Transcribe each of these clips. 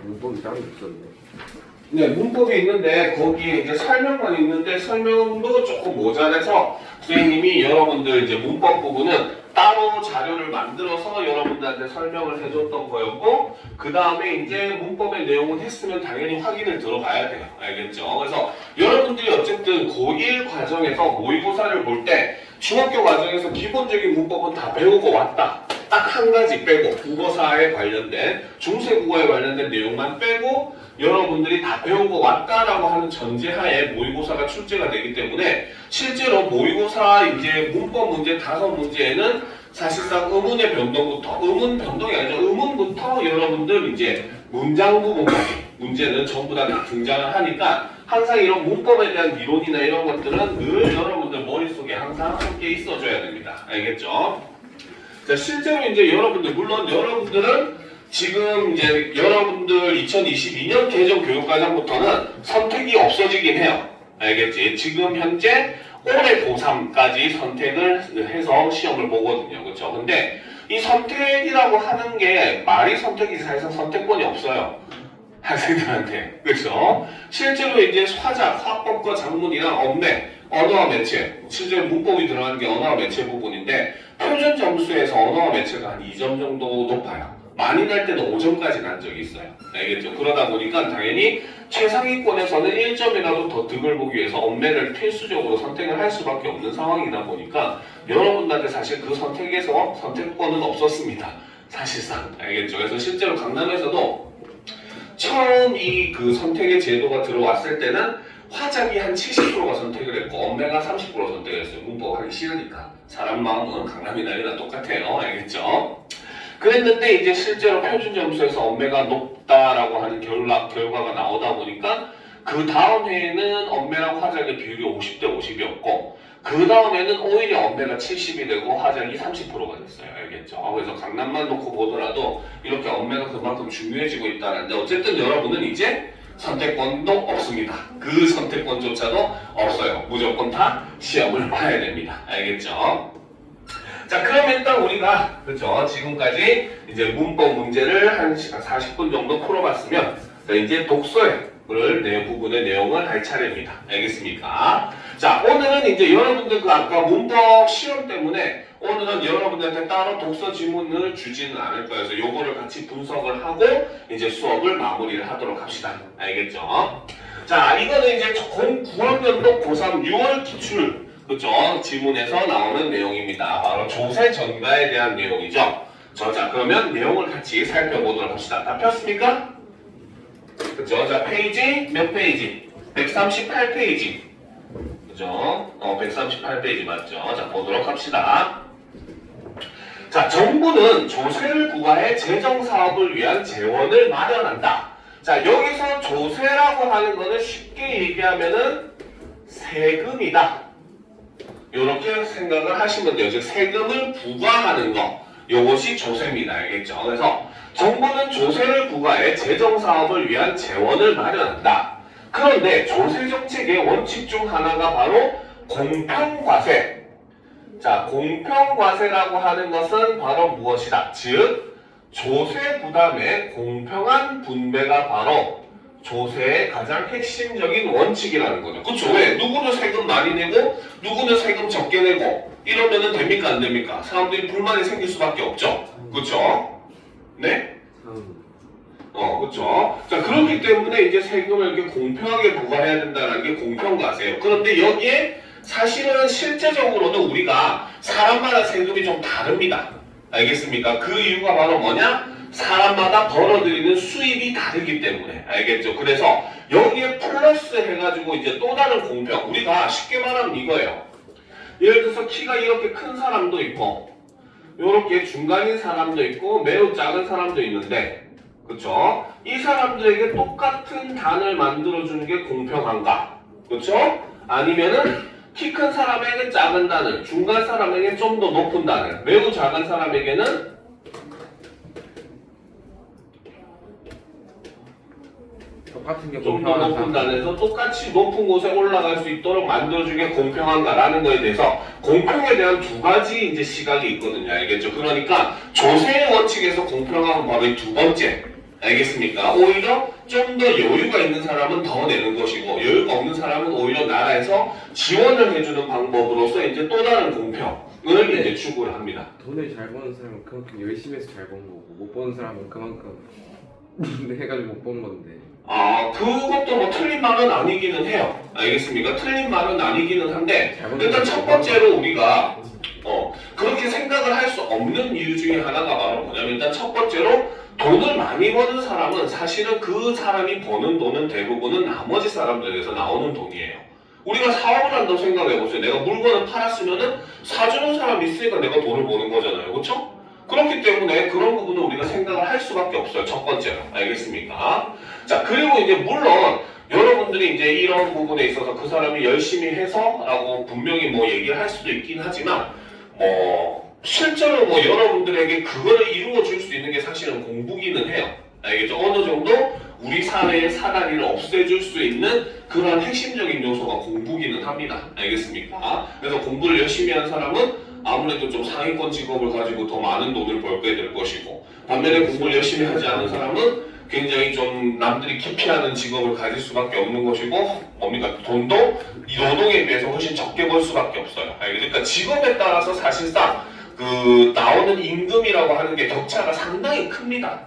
문법이 따로 있었네. 네, 문법이 있는데 거기에 이제 설명만 있는데 설명도 조금 모자라서 선생님이 여러분들 이제 문법 부분은 따로 자료를 만들어서 여러분들한테 설명을 해줬던 거였고, 그 다음에 이제 문법의 내용은 했으면 당연히 확인을 들어가야 돼요. 알겠죠? 그래서 여러분들이 어쨌든 고1 과정에서 모의고사를 볼 때 중학교 과정에서 기본적인 문법은 다 배우고 왔다. 딱 한 가지 빼고 국어사에 관련된 중세국어에 관련된 내용만 빼고 여러분들이 다 배우고 왔다라고 하는 전제하에 모의고사가 출제가 되기 때문에 실제로 모의고사 이제 문법 문제 5문제에는 사실상 의문의 변동부터, 의문 변동이 아니죠. 의문부터 여러분들 이제 문장 부분까지 문제는 전부 다 등장을 하니까 항상 이런 문법에 대한 이론이나 이런 것들은 늘 여러분들 머릿속에 항상 함께 있어줘야 됩니다. 알겠죠? 자, 실제로 이제 여러분들, 물론 여러분들은 지금 이제 여러분들 2022년 개정 교육과정부터는 선택이 없어지긴 해요. 알겠지? 지금 현재 올해 고3까지 선택을 해서 시험을 보거든요. 그렇죠? 근데 이 선택이라고 하는 게 말이 선택이지 사실상 선택권이 없어요. 학생들한테. 그렇죠? 실제로 이제 화작, 화법과 작문이랑 언매, 언어와 매체, 실제로 문법이 들어가는 게 언어와 매체 부분인데 표준 점수에서 언어와 매체가 한 2점 정도 높아요. 많이 날 때는 5점까지 난 적이 있어요. 알겠죠? 그러다 보니까 당연히 최상위권에서는 1점이라도 더 득을 보기 위해서 언매를 필수적으로 선택을 할 수밖에 없는 상황이다 보니까 여러분들한테 사실 그 선택에서 선택권은 없었습니다. 사실상. 알겠죠? 그래서 실제로 강남에서도 처음 이 그 선택의 제도가 들어왔을 때는 화작이 한 70%가 선택을 했고 언매가 30% 선택을 했어요. 문법 하기 싫으니까. 사람 마음은 강남이나 여기나 똑같아요. 알겠죠? 그랬는데 이제 실제로 표준 점수에서 언매가 높다라고 하는 결과가 나오다 보니까 그 다음 해에는 언매랑 화작의 비율이 50대 50이었고 그 다음에는 오히려 언매가 70이 되고 화작이 30%가 됐어요. 알겠죠? 그래서 강남만 놓고 보더라도 이렇게 언매가 그만큼 중요해지고 있다는데 어쨌든 여러분은 이제 선택권도 없습니다. 그 선택권조차도 없어요. 무조건 다 시험을 봐야 됩니다. 알겠죠? 자, 그럼 일단 우리가 그렇죠? 지금까지 이제 문법 문제를 한 시간 40분 정도 풀어봤으면 자, 이제 독서를 부분의 내용을 할 차례입니다. 알겠습니까? 자, 오늘은 이제 여러분들 그 아까 문법 시험 때문에 오늘은 여러분들한테 따로 독서 지문을 주지는 않을 거예요. 그래서 요거를 같이 분석을 하고 이제 수업을 마무리를 하도록 합시다. 알겠죠? 자, 이거는 이제 9학년도 고3 6월 기출 그렇죠? 지문에서 나오는 내용입니다. 바로 조세 전가에 대한 내용이죠. 자, 그러면 내용을 같이 살펴보도록 합시다. 다 폈습니까? 그렇죠? 자, 페이지 몇 페이지? 138페이지. 그죠? 138페이지 맞죠? 자, 보도록 합시다. 자, 정부는 조세를 부과해 재정사업을 위한 재원을 마련한다. 자, 여기서 조세라고 하는 거는 쉽게 얘기하면은 세금이다. 이렇게 생각을 하시면 돼요. 즉, 세금을 부과하는 거. 이것이 조세입니다. 알겠죠? 그래서 정부는 조세를 부과해 재정사업을 위한 재원을 마련한다. 그런데 조세 정책의 원칙 중 하나가 바로 공평과세. 자, 공평과세라고 하는 것은 바로 무엇이다? 즉, 조세 부담의 공평한 분배가 바로 조세의 가장 핵심적인 원칙이라는 거죠. 그렇죠? 왜? 누구는 세금 많이 내고 누구는 세금 적게 내고 이러면은 됩니까? 안 됩니까? 사람들이 불만이 생길 수밖에 없죠. 그렇죠? 네? 그렇죠. 자, 그렇기 때문에 이제 세금을 이렇게 공평하게 부과해야 된다는 게 공평과세예요. 그런데 여기에 사실은 실제적으로는 우리가 사람마다 세금이 좀 다릅니다. 알겠습니까? 그 이유가 바로 뭐냐? 사람마다 벌어들이는 수입이 다르기 때문에. 알겠죠? 그래서 여기에 플러스 해가지고 이제 또 다른 공평. 우리가 쉽게 말하면 이거예요. 예를 들어서 키가 이렇게 큰 사람도 있고 이렇게 중간인 사람도 있고 매우 작은 사람도 있는데 그렇죠? 이 사람들에게 똑같은 단을 만들어주는 게 공평한가? 그렇죠? 아니면은 키 큰 사람에게 작은 단을, 중간 사람에게 좀 더 높은 단을, 매우 작은 사람에게는 똑같은 게 좀 더 높은 단에서 똑같이 높은 곳에 올라갈 수 있도록 만들어주는 게 공평한가라는 거에 대해서 공평에 대한 두 가지 이제 시각이 있거든요. 알겠죠? 그러니까 조세의 원칙에서 공평함은 바로 이 두 번째. 알겠습니까? 오히려 좀 더 여유가 있는 사람은 더 내는 것이고 여유가 없는 사람은 오히려 나라에서 지원을 해주는 방법으로서 이제 또 다른 공평을 이제 추구를 합니다. 돈을 잘 버는 사람은 그만큼 열심히 해서 잘 버는 거고 못 버는 사람은 그만큼 해가지고 못 번 건데. 그것도 뭐 틀린 말은 아니기는 해요. 알겠습니까? 틀린 말은 아니기는 한데 일단 첫 번째로 우리가 그렇게 생각을 할 수 없는 이유 중에 하나가 바로 뭐냐면 일단 첫 번째로 돈을 많이 버는 사람은 사실은 그 사람이 버는 돈은 대부분은 나머지 사람들에서 나오는 돈이에요. 우리가 사업을 한다고 생각해보세요. 내가 물건을 팔았으면은 사주는 사람이 있으니까 내가 돈을 버는 거잖아요. 그렇죠? 그렇기 때문에 그런 부분은 우리가 생각을 할 수밖에 없어요. 첫 번째로. 알겠습니까? 자, 그리고 이제 물론 여러분들이 이제 이런 부분에 있어서 그 사람이 열심히 해서 라고 분명히 뭐 얘기를 할 수도 있긴 하지만 실제로 뭐 여러분들에게 그거를 이루어 줄 수 있는 게 사실은 공부기는 해요. 알겠죠? 어느 정도 우리 사회의 사다리를 없애줄 수 있는 그러한 핵심적인 요소가 공부기는 합니다. 알겠습니까? 그래서 공부를 열심히 한 사람은 아무래도 좀 상위권 직업을 가지고 더 많은 돈을 벌게 될 것이고 반면에 공부를 열심히 하지 않은 사람은 굉장히 좀 남들이 기피하는 직업을 가질 수밖에 없는 것이고 뭡니까? 돈도 이 노동에 비해서 훨씬 적게 벌 수밖에 없어요. 알겠죠? 그러니까 직업에 따라서 사실상 그 나오는 임금이라고 하는 게 격차가 상당히 큽니다.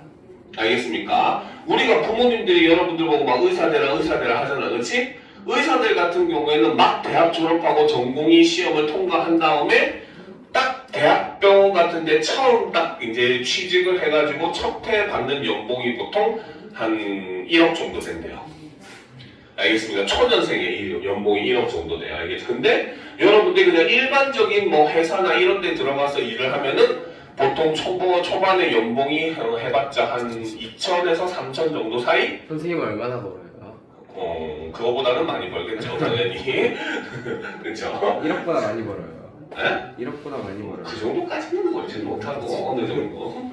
알겠습니까? 우리가 부모님들이 여러분들 보고 막 의사 되라 하잖아, 그렇지? 의사들 같은 경우에는 막 대학 졸업하고 전공의 시험을 통과한 다음에 딱 대학병원 같은데 처음 딱 이제 취직을 해가지고 첫 해 받는 연봉이 보통 한 1억 정도 된대요. 알겠습니까? 초년생의 연봉이 1억 정도 돼요. 알겠죠? 근데 여러분들이 그냥 일반적인 뭐 회사나 이런 데 들어가서 일을 하면은 보통 초반에 연봉이 해봤자 한 2천에서 3천 정도 사이? 선생님은 얼마나 벌어요? 그거보다는 많이 벌겠죠, 당연히. 그렇죠? 1억보다 많이 벌어요. 네? 1억보다 많이 벌어요. 그 정도까지는 벌지 못하고 어느 정도.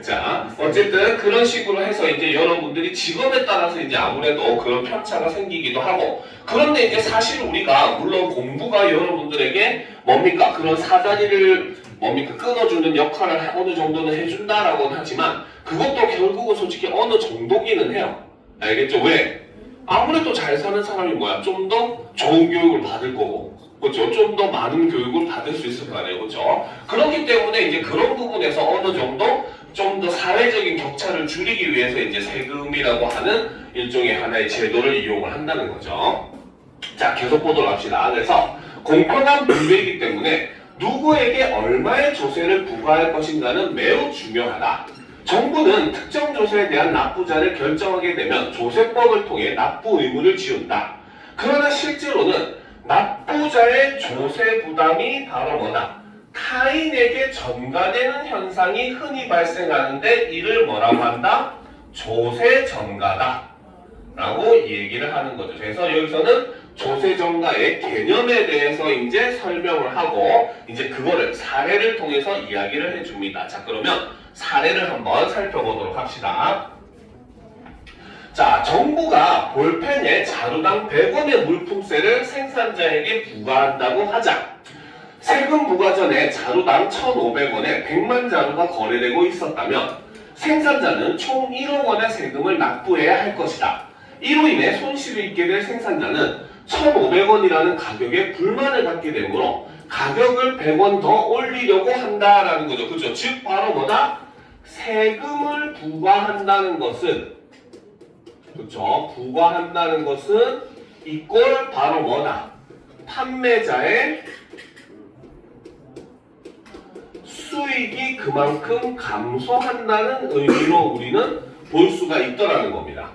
자, 어쨌든 그런 식으로 해서 이제 여러분들이 직업에 따라서 이제 아무래도 그런 편차가 생기기도 하고 그런데 이제 사실 우리가 물론 공부가 여러분들에게 뭡니까? 그런 사다리를 끊어주는 역할을 어느 정도는 해준다라고는 하지만 그것도 결국은 솔직히 어느 정도기는 해요. 알겠죠? 왜? 아무래도 잘 사는 사람이 뭐야? 좀 더 좋은 교육을 받을 거고 그렇죠? 좀 더 많은 교육을 받을 수 있을 거 아니에요. 그렇죠? 그렇기 때문에 이제 그런 부분에서 어느 정도 좀 더 사회적인 격차를 줄이기 위해서 이제 세금이라고 하는 일종의 하나의 제도를 이용을 한다는 거죠. 자, 계속 보도록 합시다. 그래서 공평한 분배이기 때문에 누구에게 얼마의 조세를 부과할 것인가는 매우 중요하다. 정부는 특정 조세에 대한 납부자를 결정하게 되면 조세법을 통해 납부 의무를 지운다. 그러나 실제로는 납부자의 조세 부담이 바로 뭐다? 타인에게 전가되는 현상이 흔히 발생하는데 이를 뭐라고 한다? 조세 전가다 라고 얘기를 하는 거죠. 그래서 여기서는 조세 전가의 개념에 대해서 이제 설명을 하고 이제 그거를 사례를 통해서 이야기를 해줍니다. 자, 그러면 사례를 한번 살펴보도록 합시다. 자, 정부가 볼펜에 자루당 100원의 물품세를 생산자에게 부과한다고 하자. 세금 부과 전에 자루당 1,500원에 100만 자루가 거래되고 있었다면 생산자는 총 1억 원의 세금을 납부해야 할 것이다. 이로 인해 손실을 입게 될 생산자는 1,500원이라는 가격에 불만을 갖게 되므로 가격을 100원 더 올리려고 한다라는 거죠. 그렇죠? 즉 바로 뭐다? 세금을 부과한다는 것은 그렇죠? 부과한다는 것은 이꼴 바로 뭐다? 판매자의 수익이 그만큼 감소한다는 의미로 우리는 볼 수가 있더라는 겁니다.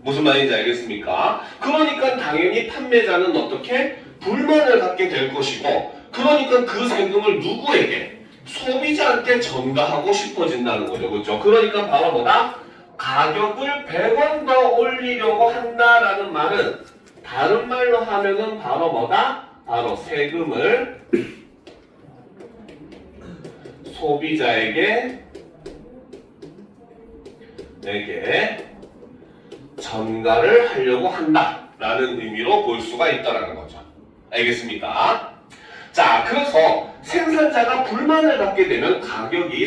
무슨 말인지 알겠습니까? 그러니까 당연히 판매자는 어떻게? 불만을 갖게 될 것이고 그러니까 그 세금을 누구에게? 소비자한테 전가하고 싶어진다는 거죠. 그렇죠? 그러니까 바로 뭐다? 가격을 100원 더 올리려고 한다라는 말은 다른 말로 하면은 바로 뭐다? 바로 세금을 소비자에게 전가를 하려고 한다라는 의미로 볼 수가 있다는 거죠. 알겠습니까? 자, 그래서 생산자가 불만을 갖게 되면 가격이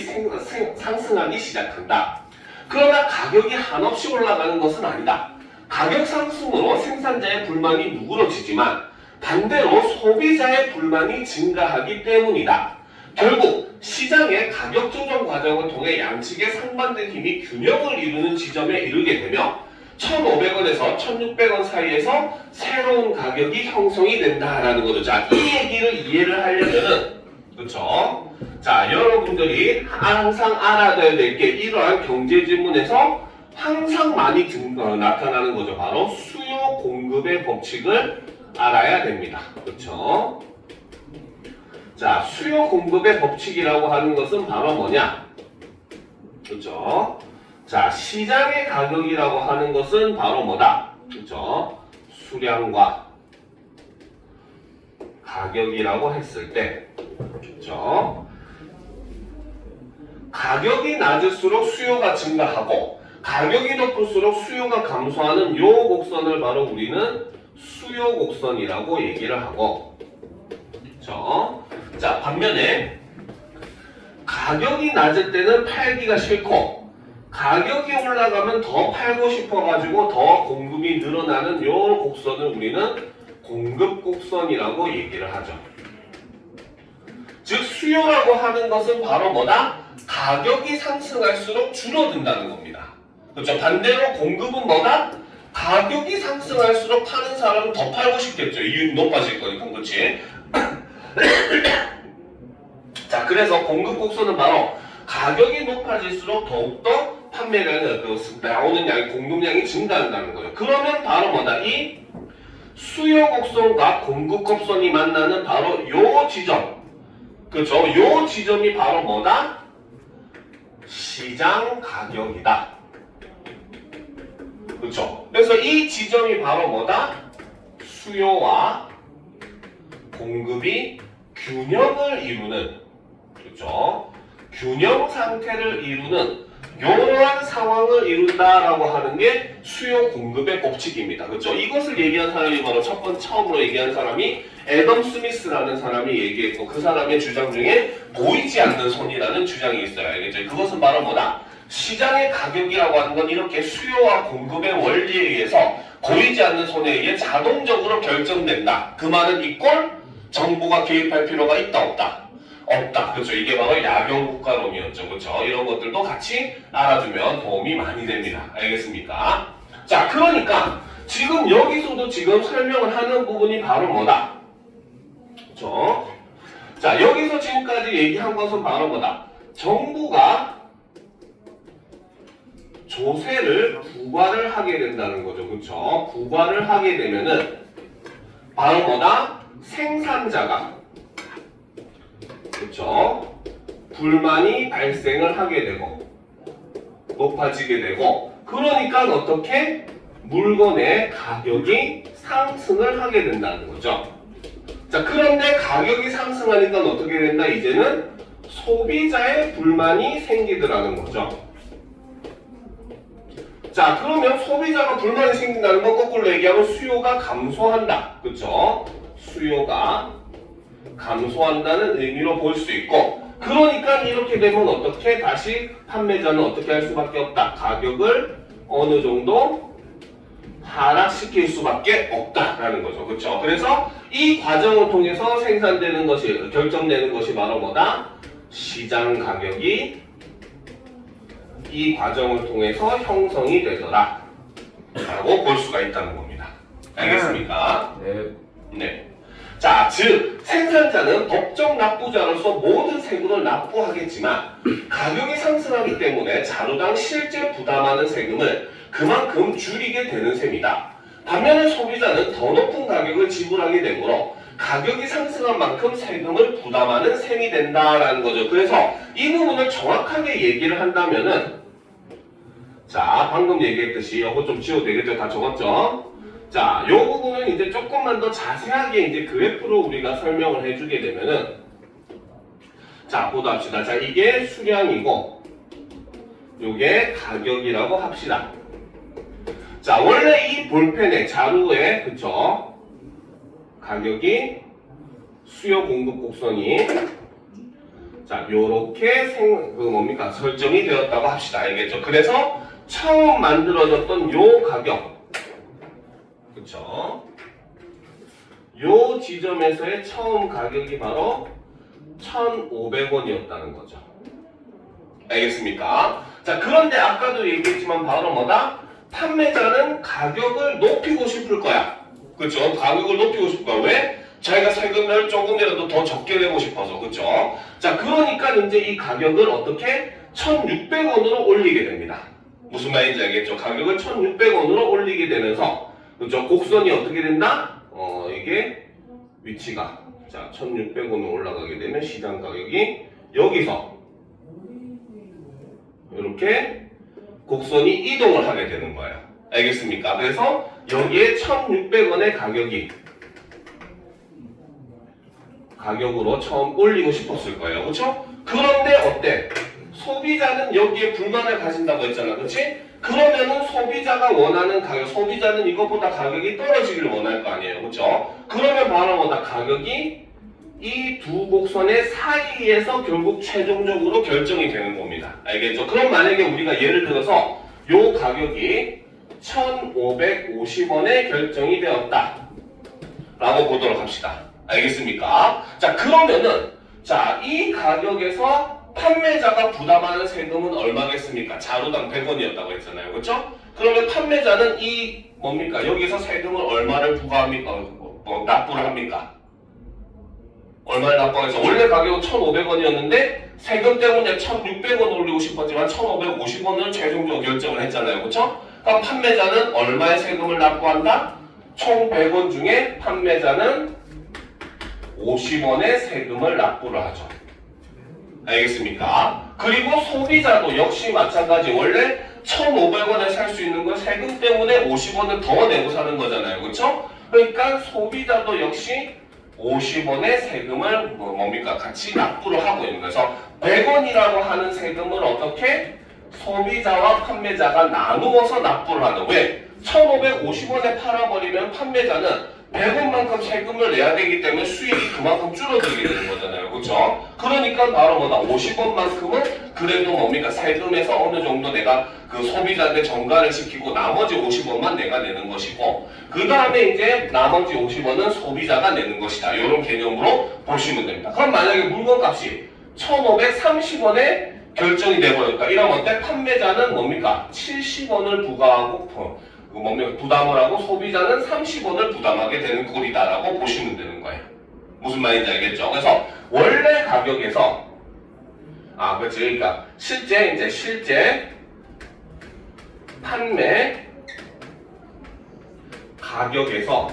상승하기 시작한다. 그러나 가격이 한없이 올라가는 것은 아니다. 가격 상승으로 생산자의 불만이 누그러지지만 반대로 소비자의 불만이 증가하기 때문이다. 결국 시장의 가격 조정 과정을 통해 양측의 상반된 힘이 균형을 이루는 지점에 이르게 되며 1,500원에서 1,600원 사이에서 새로운 가격이 형성이 된다라는 거죠. 자, 이 얘기를 이해를 하려면은, 그쵸? 자, 여러분들이 항상 알아둬야 될 게 이러한 경제 지문에서 항상 많이 나타나는 거죠. 바로 수요 공급의 법칙을 알아야 됩니다. 그쵸? 자, 수요 공급의 법칙이라고 하는 것은 바로 뭐냐? 그쵸? 자, 시장의 가격이라고 하는 것은 바로 뭐다? 그쵸? 수량과 가격이라고 했을 때, 그쵸? 가격이 낮을수록 수요가 증가하고, 가격이 높을수록 수요가 감소하는 요 곡선을 바로 우리는 수요 곡선이라고 얘기를 하고, 그쵸? 자, 반면에 가격이 낮을 때는 팔기가 싫고 가격이 올라가면 더 팔고 싶어가지고 더 공급이 늘어나는 요 곡선을 우리는 공급 곡선이라고 얘기를 하죠. 즉 수요라고 하는 것은 바로 뭐다? 가격이 상승할수록 줄어든다는 겁니다. 그렇죠? 반대로 공급은 뭐다? 가격이 상승할수록 파는 사람은 더 팔고 싶겠죠. 이윤이 높아질 거니까, 그렇지? 자, 그래서 공급 곡선은 바로 가격이 높아질수록 더욱더 판매량이 나오는 양이 공급량이 증가한다는 거예요. 그러면 바로 뭐다? 이 수요 곡선과 공급 곡선이 만나는 바로 요 지점, 그렇죠? 요 지점이 바로 뭐다? 시장 가격이다. 그렇죠? 그래서 이 지점이 바로 뭐다? 수요와 공급이 균형을 이루는, 그렇죠? 균형 상태를 이루는 이러한 상황을 이룬다라고 하는 게 수요 공급의 법칙입니다. 그렇죠? 이것을 얘기한 사람이 바로 처음으로 얘기한 사람이 애덤 스미스라는 사람이 얘기했고, 그 사람의 주장 중에 보이지 않는 손이라는 주장이 있어요. 알겠죠? 그것은 바로 뭐다? 시장의 가격이라고 하는 건 이렇게 수요와 공급의 원리에 의해서 보이지 않는 손에 의해 자동적으로 결정된다. 그 말은 이꼴 정부가 개입할 필요가 있다 없다? 없다. 그렇죠. 이게 바로 야경국가론이었죠. 그렇죠. 이런 것들도 같이 알아두면 도움이 많이 됩니다. 알겠습니까? 자, 그러니까 지금 여기서도 지금 설명을 하는 부분이 바로 뭐다? 그렇죠. 자, 여기서 지금까지 얘기한 것은 바로 뭐다? 정부가 조세를 부과를 하게 된다는 거죠. 그렇죠. 부과를 하게 되면은 바로 뭐다? 생산자가, 그렇죠? 불만이 발생을 하게 되고 높아지게 되고, 그러니까 어떻게? 물건의 가격이 상승을 하게 된다는 거죠. 자, 그런데 가격이 상승하니까 어떻게 된다? 이제는 소비자의 불만이 생기더라는 거죠. 자, 그러면 소비자가 불만이 생긴다는 건 거꾸로 얘기하면 수요가 감소한다. 그렇죠? 수요가 감소한다는 의미로 볼 수 있고, 그러니까 이렇게 되면 어떻게? 다시 판매자는 어떻게 할 수밖에 없다. 가격을 어느 정도 하락시킬 수밖에 없다라는 거죠. 그렇죠? 그래서 이 과정을 통해서 생산되는 것이, 결정되는 것이 바로 뭐다? 시장 가격이 이 과정을 통해서 형성이 되더라 라고 볼 수가 있다는 겁니다. 알겠습니까? 네. 네. 자, 즉 생산자는 법정 납부자로서 모든 세금을 납부하겠지만 가격이 상승하기 때문에 자루당 실제 부담하는 세금을 그만큼 줄이게 되는 셈이다. 반면에 소비자는 더 높은 가격을 지불하게 되므로 가격이 상승한 만큼 세금을 부담하는 셈이 된다라는 거죠. 그래서 이 부분을 정확하게 얘기를 한다면은, 자, 방금 얘기했듯이 이거 좀 지워도 되겠죠? 다 적었죠? 자, 요 부분은 이제 조금만 더 자세하게 이제 그래프로 우리가 설명을 해주게 되면은, 자, 보다 합시다. 자, 이게 수량이고 요게 가격이라고 합시다. 자, 원래 이 볼펜의 자루에, 그쵸? 가격이 수요 공급 곡선이 자, 요렇게 뭡니까? 설정이 되었다고 합시다. 알겠죠? 그래서 처음 만들어졌던 요 가격. 그쵸? 요 지점에서의 처음 가격이 바로 1,500원이었다는 거죠. 알겠습니까? 자, 그런데 아까도 얘기했지만 바로 뭐다? 판매자는 가격을 높이고 싶을 거야. 그쵸? 가격을 높이고 싶을 거야. 왜? 자기가 세금을 조금이라도 더 적게 내고 싶어서. 그쵸? 자, 그러니까 이제 이 가격을 어떻게? 1,600원으로 올리게 됩니다. 무슨 말인지 알겠죠? 가격을 1,600원으로 올리게 되면서, 그쵸? 곡선이 어떻게 된다? 이게 위치가. 자, 1,600원으로 올라가게 되면 시장 가격이 여기서 이렇게 곡선이 이동을 하게 되는 거예요. 알겠습니까? 그래서 여기에 1,600원의 가격으로 처음 올리고 싶었을 거예요. 그렇죠? 그런데 어때? 소비자는 여기에 불만을 가진다고 했잖아. 그렇지? 그러면은 소비자가 원하는 가격, 소비자는 이것보다 가격이 떨어지길 원할 거 아니에요. 그렇죠? 그러면 바로 뭐다? 가격이 이 두 곡선의 사이에서 결국 최종적으로 결정이 되는 겁니다. 알겠죠? 그럼 만약에 우리가 예를 들어서 요 가격이 1,550원에 결정이 되었다 라고 보도록 합시다. 알겠습니까? 자, 그러면은 자, 이 가격에서 판매자가 부담하는 세금은 얼마겠습니까? 자루당 100원이었다고 했잖아요. 그렇죠? 그러면 판매자는 이 뭡니까? 여기서 세금을 얼마를 부과합니까? 납부를 합니까? 얼마를 납부해서 원래 가격은 1,500원이었는데 세금 때문에 1,600원 올리고 싶었지만 1,550원을 최종적으로 결정을 했잖아요. 그렇죠? 그럼 판매자는 얼마의 세금을 납부한다? 총 100원 중에 판매자는 50원의 세금을 납부를 하죠. 알겠습니까? 그리고 소비자도 역시 마찬가지. 원래 1,500원에 살 수 있는 걸 세금 때문에 50원을 더 내고 사는 거잖아요. 그렇죠? 그러니까 소비자도 역시 50원의 세금을 뭡니까? 같이 납부를 하고 있는 거예요. 그래서 100원이라고 하는 세금을 어떻게? 소비자와 판매자가 나누어서 납부를 하는. 왜? 1,550원에 팔아버리면 판매자는 100원만큼 세금을 내야 되기 때문에 수익이 그만큼 줄어들게 되는 거잖아요. 그렇죠? 그러니까 바로 뭐다? 50원만큼은 그래도 뭡니까? 세금에서 어느 정도 내가 그 소비자한테 전가를 시키고 나머지 50원만 내가 내는 것이고 그 다음에 이제 나머지 50원은 소비자가 내는 것이다. 이런 개념으로 보시면 됩니다. 그럼 만약에 물건값이 1,530원에 결정이 되버렸다. 이러면 어때? 판매자는 뭡니까? 70원을 부과하고 뭡니까? 부담을 하고 소비자는 30원을 부담하게 되는 꼴이다라고 보시면 되는 거예요. 무슨 말인지 알겠죠? 그래서 원래 가격에서 그렇지. 그러니까 실제 판매 가격에서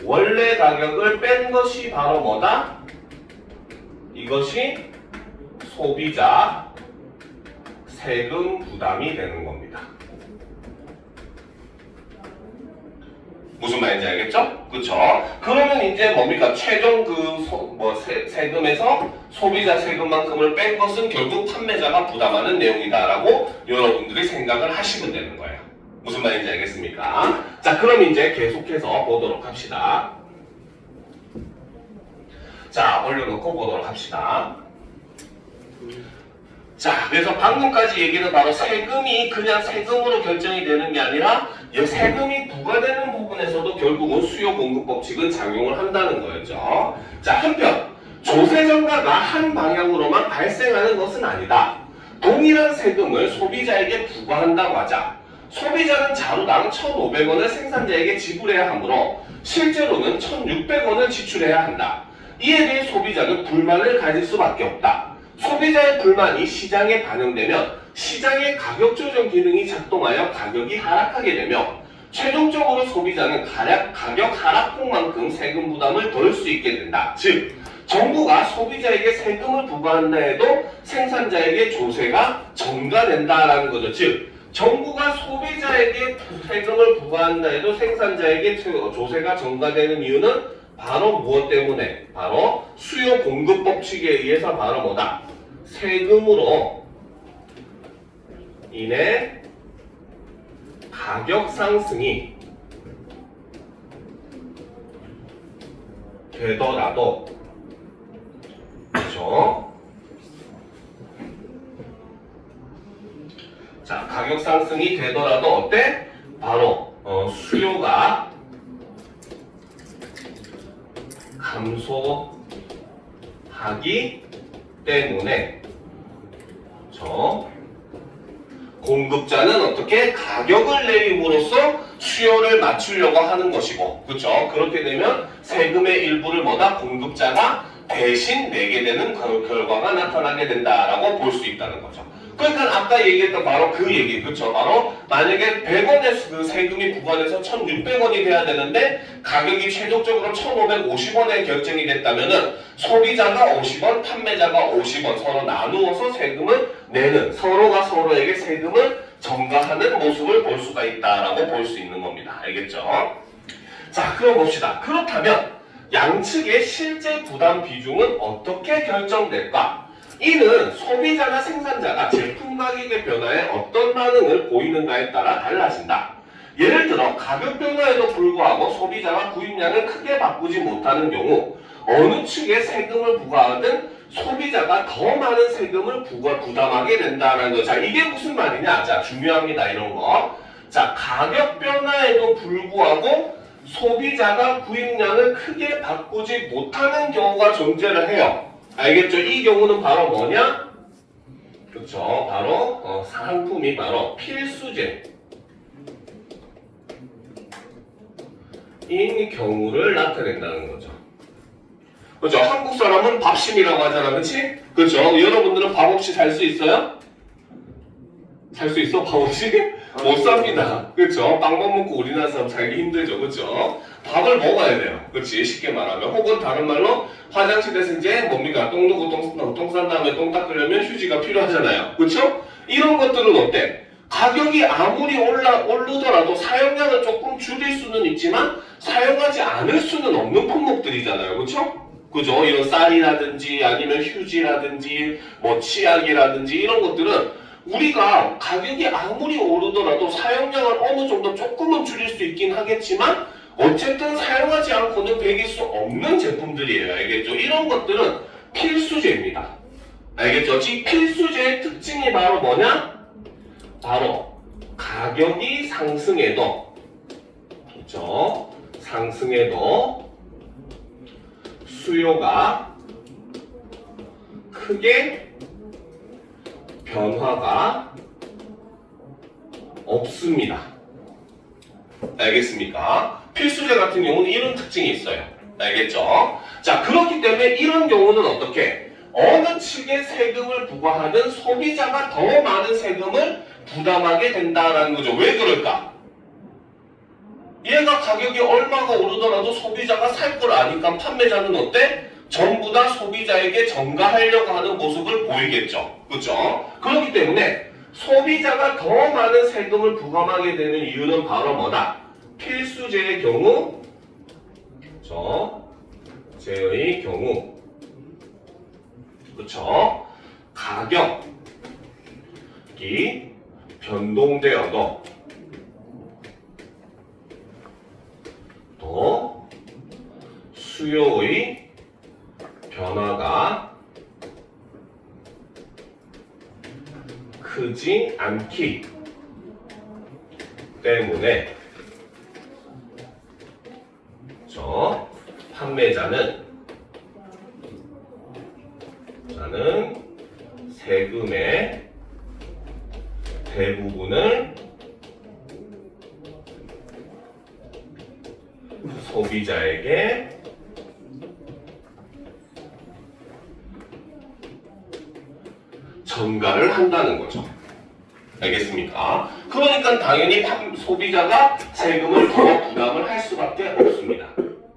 원래 가격을 뺀 것이 바로 뭐다? 이것이 소비자 세금 부담이 되는 겁니다. 무슨 말인지 알겠죠? 그쵸? 그러면 이제 뭡니까? 최종 세금에서 소비자 세금만큼을 뺀 것은 결국 판매자가 부담하는 내용이다라고 여러분들이 생각을 하시면 되는 거예요. 무슨 말인지 알겠습니까? 자, 그럼 이제 계속해서 보도록 합시다. 자, 올려놓고 보도록 합시다. 자, 그래서 방금까지 얘기는 바로 세금이 그냥 세금으로 결정이 되는 게 아니라 세금이 부과되는 부분에서도 결국은 수요 공급 법칙은 작용을 한다는 거였죠. 자, 한편 조세정가가 한 방향으로만 발생하는 것은 아니다. 동일한 세금을 소비자에게 부과한다고 하자 소비자는 자루당 1,500원을 생산자에게 지불해야 하므로 실제로는 1,600원을 지출해야 한다. 이에 대해 소비자는 불만을 가질 수밖에 없다. 소비자의 불만이 시장에 반영되면 시장의 가격 조정 기능이 작동하여 가격이 하락하게 되며 최종적으로 소비자는 가격 하락폭만큼 세금 부담을 덜 수 있게 된다. 즉, 정부가 소비자에게 세금을 부과한다 해도 생산자에게 조세가 전가된다라는 거죠. 즉, 정부가 소비자에게 세금을 부과한다 해도 생산자에게 조세가 전가되는 이유는 바로 무엇 때문에? 바로 수요 공급 법칙에 의해서 바로 뭐다? 세금으로 인해 가격 상승이 되더라도 그렇죠? 자, 가격 상승이 되더라도 어때? 바로 수요가 감소하기 때문에 공급자는 어떻게 가격을 내림으로써 수요를 맞추려고 하는 것이고, 그렇죠? 그렇게 되면 세금의 일부를 공급자가 대신 내게 되는 결과가 나타나게 된다라고 볼 수 있다는 거죠. 그러니까 아까 얘기했던 바로 그 얘기, 그렇죠? 바로 만약에 100원의 그 세금이 부과돼서 1,600원이 돼야 되는데 가격이 최종적으로 1,550원에 결정이 됐다면은 소비자가 50원, 판매자가 50원 서로 나누어서 세금을 내는, 서로가 서로에게 세금을 전가하는 모습을 볼 수가 있다라고 볼 수 있는 겁니다. 알겠죠? 자, 그럼 봅시다. 그렇다면 양측의 실제 부담 비중은 어떻게 결정될까? 이는 소비자나 생산자가 제품 가격의 변화에 어떤 반응을 보이는가에 따라 달라진다. 예를 들어 가격 변화에도 불구하고 소비자가 구입량을 크게 바꾸지 못하는 경우 어느 측에 세금을 부과하든 소비자가 더 많은 세금을 부담하게 된다는 거. 자, 이게 무슨 말이냐? 자, 중요합니다. 이런 거. 자, 가격 변화에도 불구하고 소비자가 구입량을 크게 바꾸지 못하는 경우가 존재를 해요. 알겠죠? 이 경우는 바로 뭐냐? 그렇죠. 바로 상품이 바로 필수제인 경우를 나타낸다는 거죠. 그렇죠? 한국 사람은 밥심이라고 하잖아, 그렇지? 그렇죠? 여러분들은 밥 없이 살 수 있어요? 살 수 있어? 밥 없이? 못 삽니다. 그렇죠? 빵밥 먹고 우리나라 사람 살기 힘들죠, 그렇죠? 밥을 먹어야 돼요. 그렇지? 쉽게 말하면. 혹은 다른 말로 화장실에서 이제 뭡니까? 똥 누고 똥 싼 다음에 똥 닦으려면 휴지가 필요하잖아요. 그렇죠? 이런 것들은 어때? 가격이 아무리 오르더라도 사용량을 조금 줄일 수는 있지만 사용하지 않을 수는 없는 품목들이잖아요. 그렇죠? 그죠? 이런 쌀이라든지 아니면 휴지라든지 뭐 치약이라든지 이런 것들은 우리가 가격이 아무리 오르더라도 사용량을 어느 정도 조금은 줄일 수 있긴 하겠지만 어쨌든 사용하지 않고는 배길 수 없는 제품들이에요. 알겠죠? 이런 것들은 필수제입니다. 알겠죠? 이 필수제의 특징이 바로 뭐냐? 바로 가격이 상승해도, 그렇죠? 상승해도 수요가 크게 변화가 없습니다. 알겠습니까? 필수제 같은 경우는 이런 특징이 있어요. 알겠죠? 자, 그렇기 때문에 이런 경우는 어떻게? 어느 측에 세금을 부과하든 소비자가 더 많은 세금을 부담하게 된다는 거죠. 왜 그럴까? 얘가 가격이 얼마가 오르더라도 소비자가 살 걸 아니까 판매자는 어때? 전부 다 소비자에게 전가하려고 하는 모습을 보이겠죠. 그렇죠? 그렇기 때문에 소비자가 더 많은 세금을 부담하게 되는 이유는 바로 뭐다? 필수제의 경우, 제의 경우, 그렇죠? 가격이 변동되어도 또 수요의 변화가 크지 않기 때문에 판매자는 세금의 대부분을 소비자에게 전가를 한다는 거죠. 알겠습니까? 그러니까 당연히 소비자가 세금을 더 부담을 할 수밖에 없습니다.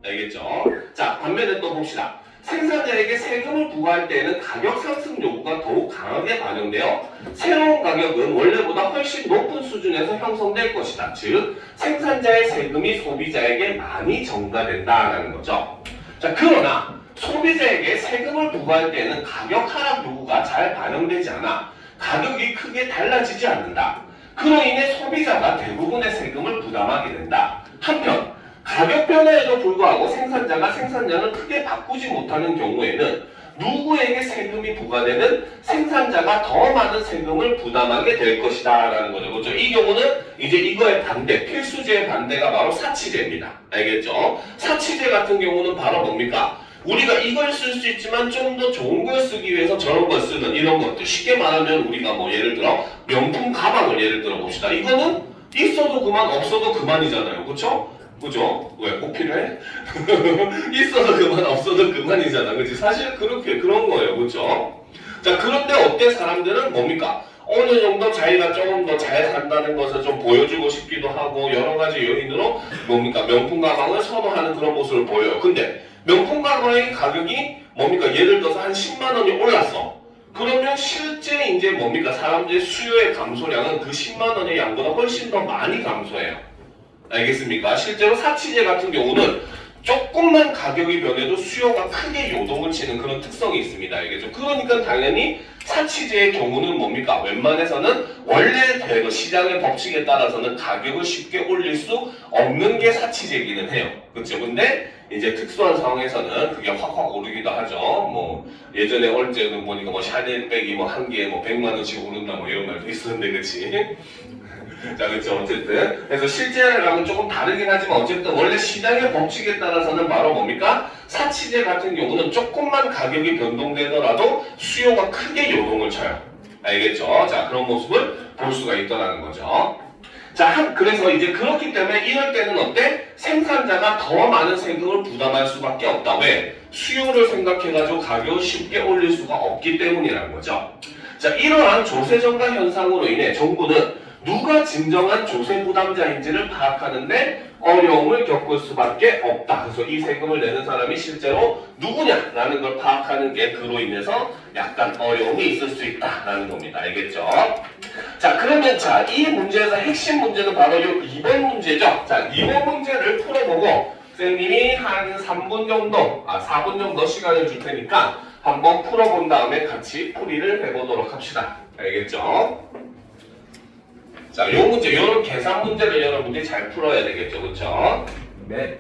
알겠죠? 자, 반면에 또 봅시다. 생산자에게 세금을 부과할 때에는 가격 상승 요구가 더욱 강하게 반영되어 새로운 가격은 원래보다 훨씬 높은 수준에서 형성될 것이다. 즉, 생산자의 세금이 소비자에게 많이 전가된다는 거죠. 자, 그러나 소비자에게 세금을 부과할 때는 가격 하락 요구가 잘 반영되지 않아 가격이 크게 달라지지 않는다. 그로 인해 소비자가 대부분의 세금을 부담하게 된다. 한편 가격 변화에도 불구하고 생산자가 생산량을 크게 바꾸지 못하는 경우에는 누구에게 세금이 부과되는 생산자가 더 많은 세금을 부담하게 될 것이다 라는 거죠. 그렇죠? 이 경우는 이제 이거의 반대, 필수제의 반대가 바로 사치제입니다. 알겠죠? 사치제 같은 경우는 바로 뭡니까? 우리가 이걸 쓸 수 있지만 좀 더 좋은 걸 쓰기 위해서 저런 걸 쓰는 이런 것들. 쉽게 말하면 우리가 뭐 예를 들어 명품 가방을 예를 들어 봅시다. 이거는 있어도 그만 없어도 그만이잖아요. 그렇죠? 그죠? 왜? 꼭 필요해? 있어도 그만 없어도 그만이잖아. 그치? 사실 그런 거예요. 그죠? 자, 그런데 어때? 사람들은 뭡니까? 어느 정도 자기가 조금 더 잘 산다는 것을 좀 보여주고 싶기도 하고 여러 가지 요인으로 뭡니까? 명품 가방을 선호하는 그런 모습을 보여요. 근데 명품 가방의 가격이 뭡니까? 예를 들어서 한 10만 원이 올랐어. 그러면 실제 이제 뭡니까? 사람들의 수요의 감소량은 그 10만 원의 양보다 훨씬 더 많이 감소해요. 알겠습니까? 실제로 사치제 같은 경우는 조금만 가격이 변해도 수요가 크게 요동을 치는 그런 특성이 있습니다. 알겠죠? 그러니까 당연히 사치제의 경우는 뭡니까? 웬만해서는 원래 시장의 법칙에 따라서는 가격을 쉽게 올릴 수 없는 게 사치제이기는 해요. 그렇죠? 근데 이제 특수한 상황에서는 그게 확확 오르기도 하죠. 뭐 예전에 얼제는 보니까 뭐 샤넬백이 뭐 한 개에 뭐 100만 원씩 오른다 뭐 이런 말도 있었는데, 그렇지? 자, 그렇죠. 어쨌든 그래서 실제랑은 조금 다르긴 하지만 어쨌든 원래 시장의 법칙에 따라서는 바로 뭡니까? 사치제 같은 경우는 조금만 가격이 변동되더라도 수요가 크게 요동을 쳐요. 알겠죠? 자, 그런 모습을 볼 수가 있다는 거죠. 자, 그래서 이제 그렇기 때문에 이럴 때는 어때? 생산자가 더 많은 세금을 부담할 수밖에 없다. 왜? 수요를 생각해가지고 가격을 쉽게 올릴 수가 없기 때문이라는 거죠. 자, 이러한 조세 증가 현상으로 인해 정부는 누가 진정한 조세 부담자인지를 파악하는데 어려움을 겪을 수밖에 없다. 그래서 이 세금을 내는 사람이 실제로 누구냐라는 걸 파악하는 게 그로 인해서 약간 어려움이 있을 수 있다라는 겁니다. 알겠죠? 자, 그러면 이 문제에서 핵심 문제는 바로 이 2번 문제죠. 자, 2번 문제를 풀어보고 선생님이 한 3분 정도, 4분 정도 시간을 줄 테니까 한번 풀어본 다음에 같이 풀이를 해보도록 합시다. 알겠죠? 자, 요 문제, 요런 계산 문제를 여러분들이 잘 풀어야 되겠죠, 그렇죠? 네.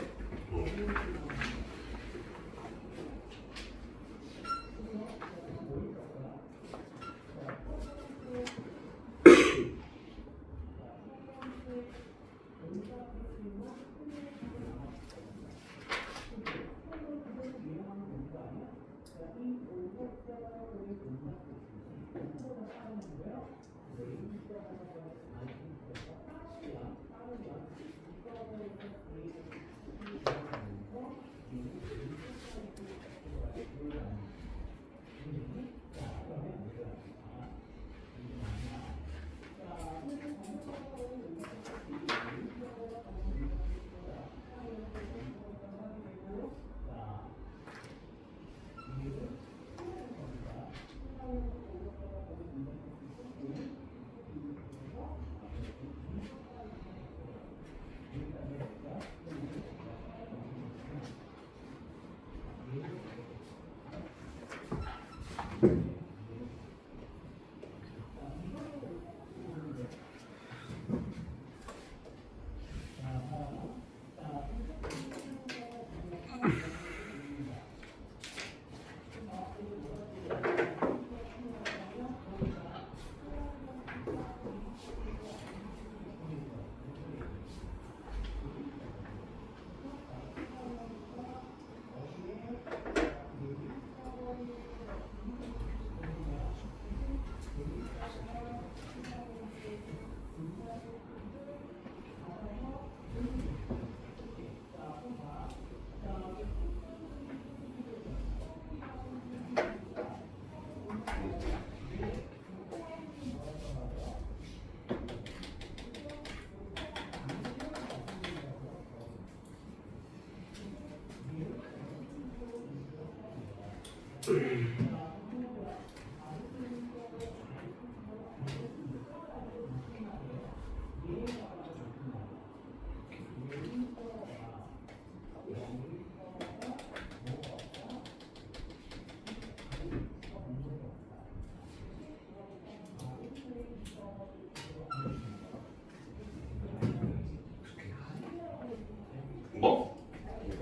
뭐?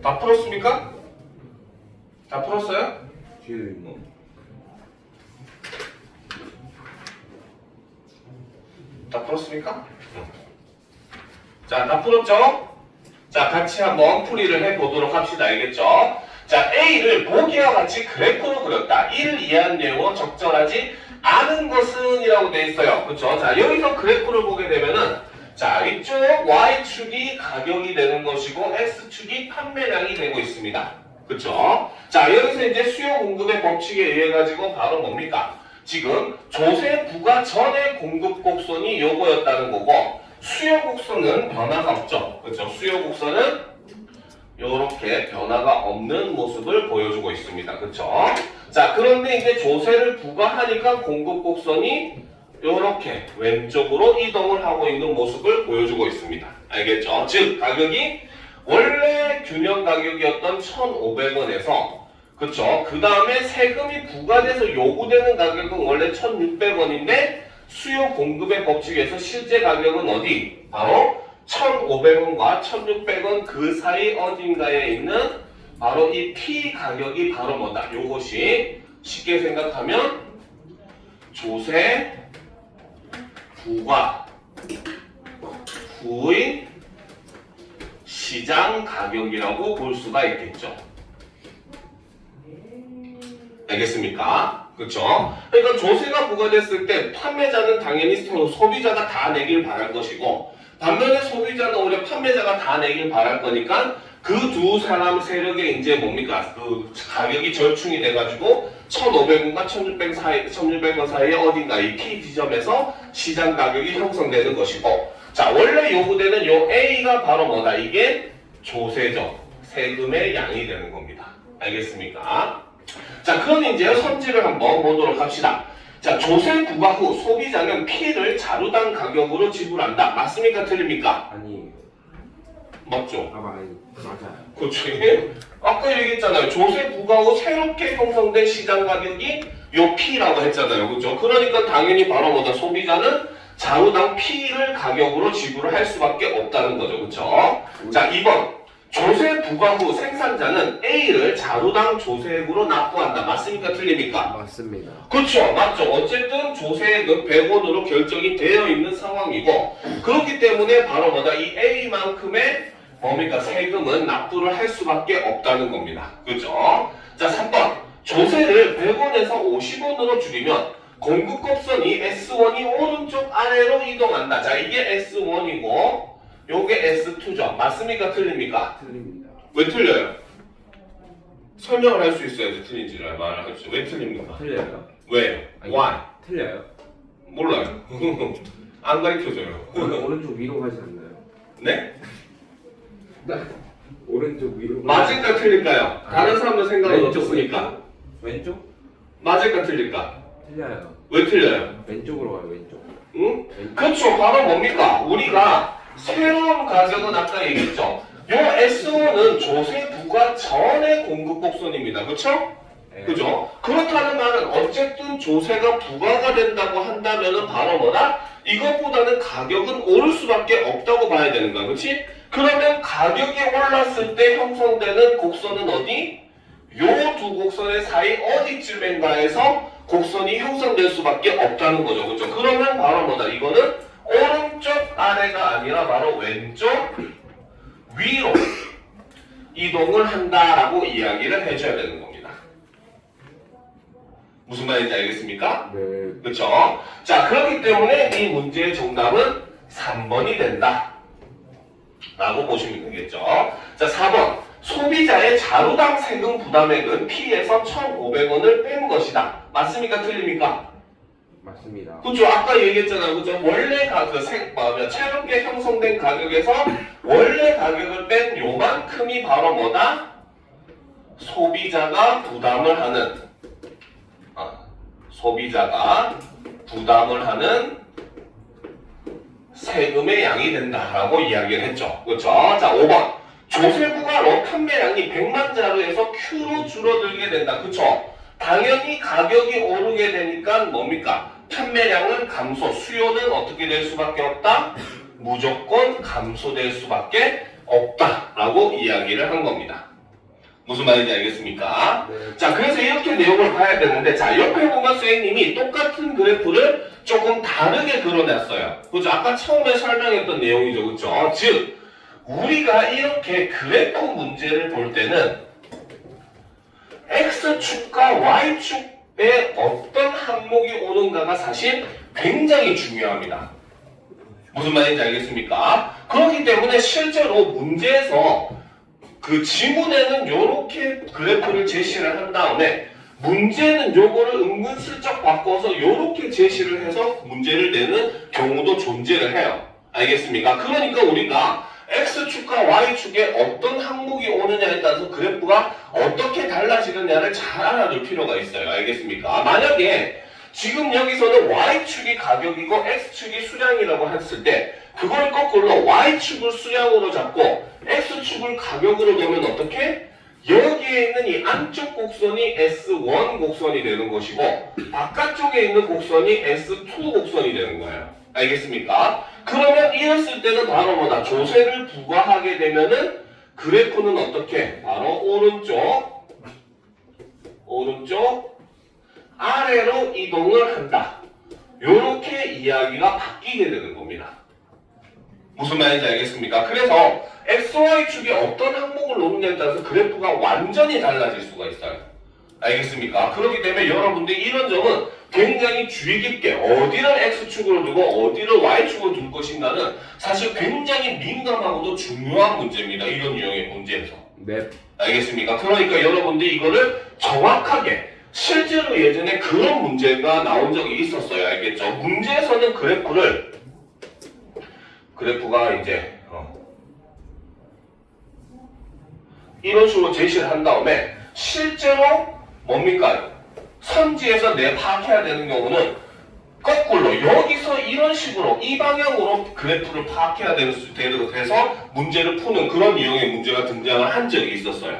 다 풀었습니까? 다 풀었어요? 뒤에 있는 다 풀었습니까? 자, 다 풀었죠? 자, 같이 한번 풀이를 해보도록 합시다. 알겠죠? 자, A를 보기와 같이 그래프로 그렸다. 이를 이해한 내용은 적절하지 않은 것은 이라고 되어 있어요. 그렇죠? 자, 여기서 그래프를 보게 되면은 자, 이쪽 Y축이 가격이 되는 것이고 X축이 판매량이 되고 있습니다. 그렇죠? 자, 여기서 이제 수요 공급의 법칙에 의해 가지고 바로 뭡니까? 지금 조세 부과 전의 공급 곡선이 요거였다는 거고 수요 곡선은 변화가 없죠. 그렇죠? 수요 곡선은 이렇게 변화가 없는 모습을 보여주고 있습니다. 그렇죠? 자, 그런데 이제 조세를 부과하니까 공급 곡선이 이렇게 왼쪽으로 이동을 하고 있는 모습을 보여주고 있습니다. 알겠죠? 즉 가격이 원래 균형 가격이었던 1,500원에서 그쵸? 그 다음에 세금이 부과돼서 요구되는 가격은 원래 1,600원인데 수요 공급의 법칙에서 실제 가격은 어디? 바로 1,500원과 1,600원 그 사이 어딘가에 있는 바로 이 P 가격이 바로 뭐다? 요것이 쉽게 생각하면 조세 부과 후의 시장 가격이라고 볼 수가 있겠죠. 알겠습니까? 그렇죠? 그러니까 조세가 부과됐을 때 판매자는 당연히 소비자가 다 내길 바랄 것이고 반면에 소비자는 오히려 판매자가 다 내길 바랄 거니까 그 두 사람 세력에 이제 뭡니까? 그 가격이 절충이 돼가지고 1,500원과 1,600원 사이에 어딘가 이 P 지점에서 시장 가격이 형성되는 것이고 자 원래 요구되는 요 A가 바로 뭐다? 이게 조세죠. 세금의 양이 되는 겁니다. 알겠습니까? 자 그럼 이제 선지를 한번 보도록 합시다. 자 조세 부과 후 소비자는 P를 자루당 가격으로 지불한다. 맞습니까? 틀립니까? 아니 맞죠? 아니 맞아요. 그렇죠. 아까 얘기했잖아요. 조세 부과 후 새롭게 형성된 시장 가격이 요 P라고 했잖아요. 그렇죠? 그러니까 당연히 바로 뭐다? 소비자는 자루당 P를 가격으로 지불을 할 수밖에 없다는 거죠. 그렇죠? 자 2번 조세 부과 후 생산자는 A를 자루당 조세액으로 납부한다. 맞습니까? 틀립니까? 맞습니다. 그렇죠. 맞죠. 어쨌든 조세액은 100원으로 결정이 되어 있는 상황이고 그렇기 때문에 바로 뭐다? 이 A만큼의 뭡니까? 세금은 납부를 할 수밖에 없다는 겁니다. 그렇죠? 자 3번 조세를 100원에서 50원으로 줄이면 공급곡선이 S1이 오른쪽 아래로 이동한다. 자 이게 S1이고 요게 S2죠. 맞습니까? 틀립니까? 틀립니다. 왜 틀려요? 설명을 할 수 있어야지 틀린지를 말을 하죠. 왜 틀립니까? 틀려요? 왜요? 아니, Why? 틀려요? 몰라요. 안 가르쳐줘요. 오른쪽 위로 가지 않나요? 네? 오른쪽 위로 맞을까 틀릴까요? 다른 사람들 생각은 왼쪽 어떻습니까? 왼쪽? 맞을까 틀릴까? 틀려요. 왜 틀려요? 왼쪽으로 가요. 왼쪽. 응? 왼쪽. 그렇죠. 바로 뭡니까? 우리가 새로운 가격은 아까 얘기했죠. 요 S5는 조세 부과 전의 공급 곡선입니다. 그렇죠? 네. 그죠? 그렇다는 말은 어쨌든 조세가 부과가 된다고 한다면은 바로 뭐다? 이것보다는 가격은 오를 수밖에 없다고 봐야 되는 거야. 그렇지? 그러면 가격이 올랐을 때 형성되는 곡선은 어디? 요 두 곡선의 사이 어디쯤인가에서 곡선이 형성될 수밖에 없다는 거죠. 그렇죠? 그러면 바로 뭐다? 이거는 오른쪽 아래가 아니라 바로 왼쪽 위로 이동을 한다라고 이야기를 해줘야 되는 겁니다. 무슨 말인지 알겠습니까? 네. 그렇죠? 자, 그렇기 때문에 이 문제의 정답은 3번이 된다 라고 보시면 되겠죠. 자, 4번 소비자의 자루당 세금 부담액은 P에서 1,500원을 뺀 것이다. 맞습니까? 틀립니까? 맞습니다. 그죠? 아까 얘기했잖아요. 그죠? 원래 새롭게 형성된 가격에서 원래 가격을 뺀 요만큼이 바로 뭐다? 소비자가 부담을 하는 세금의 양이 된다라고 이야기를 했죠. 그렇죠? 자, 5번. 조세부과로 판매량이 100만 자루에서 Q로 줄어들게 된다. 그렇죠? 당연히 가격이 오르게 되니까 뭡니까? 판매량은 감소, 수요는 어떻게 될 수밖에 없다? 무조건 감소될 수밖에 없다라고 이야기를 한 겁니다. 무슨 말인지 알겠습니까? 네. 자, 그래서 이렇게 내용을 봐야 되는데, 자, 옆에 보면 선생님이 똑같은 그래프를 조금 다르게 그려놨어요. 그죠? 아까 처음에 설명했던 내용이죠. 그죠? 즉 우리가 이렇게 그래프 문제를 볼 때는 X축과 Y축에 어떤 항목이 오는가가 사실 굉장히 중요합니다. 무슨 말인지 알겠습니까? 그렇기 때문에 실제로 문제에서 그 지문에는 이렇게 그래프를 제시를 한 다음에 문제는 요거를 은근슬쩍 바꿔서 이렇게 제시를 해서 문제를 내는 경우도 존재를 해요. 알겠습니까? 그러니까 우리가 X축과 Y축에 어떤 항목이 오느냐에 따라서 그래프가 어떻게 달라지느냐를 잘 알아둘 필요가 있어요. 알겠습니까? 만약에 지금 여기서는 Y축이 가격이고 X축이 수량이라고 했을 때 그걸 거꾸로 Y축을 수량으로 잡고 X축을 가격으로 놓으면 어떻게? 여기에 있는 이 안쪽 곡선이 S1 곡선이 되는 것이고 바깥쪽에 있는 곡선이 S2 곡선이 되는 거예요. 알겠습니까? 그러면 이랬을 때는 바로 뭐다? 조세를 부과하게 되면은 그래프는 어떻게? 바로 오른쪽 아래로 이동을 한다. 요렇게 이야기가 바뀌게 되는 겁니다. 무슨 말인지 알겠습니까? 그래서 XY축이 어떤 항목을 놓느냐에 따라서 그래프가 완전히 달라질 수가 있어요. 알겠습니까? 그렇기 때문에 여러분들이 이런 점은 굉장히 주의 깊게 어디를 X축으로 두고 어디를 Y축으로 둘 것인가는 사실 굉장히 민감하고도 중요한 문제입니다. 이런 유형의 문제에서. 네. 알겠습니까? 그러니까 여러분들이 이거를 정확하게 실제로 예전에 그런 문제가 나온 적이 있었어요. 알겠죠? 문제에서는 그래프가 이제 이런 식으로 제시를 한 다음에 실제로 뭡니까? 선지에서 내 파악해야 되는 경우는 거꾸로 여기서 이런 식으로 이 방향으로 그래프를 파악해야 돼서 문제를 푸는 그런 유형의 문제가 등장을 한 적이 있었어요.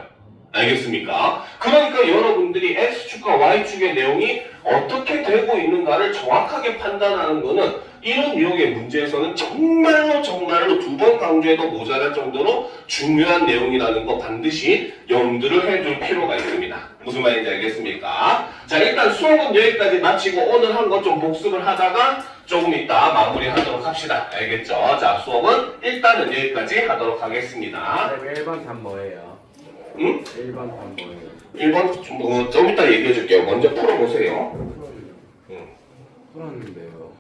알겠습니까? 그러니까 여러분들이 X축과 Y축의 내용이 어떻게 되고 있는가를 정확하게 판단하는 것은 이런 유형의 문제에서는 정말로 두 번 강조해도 모자랄 정도로 중요한 내용이라는 거 반드시 염두를 해줄 필요가 있습니다. 무슨 말인지 알겠습니까? 자, 일단 수업은 여기까지 마치고 오늘 한 것 좀 복습을 하다가 조금 이따 마무리하도록 합시다. 알겠죠? 자, 수업은 일단은 여기까지 하도록 하겠습니다. 1번 답 뭐예요? 응? 1번 답 뭐예요? 1번 좀 이따 얘기해 줄게요. 먼저 풀어보세요. 풀었는데요.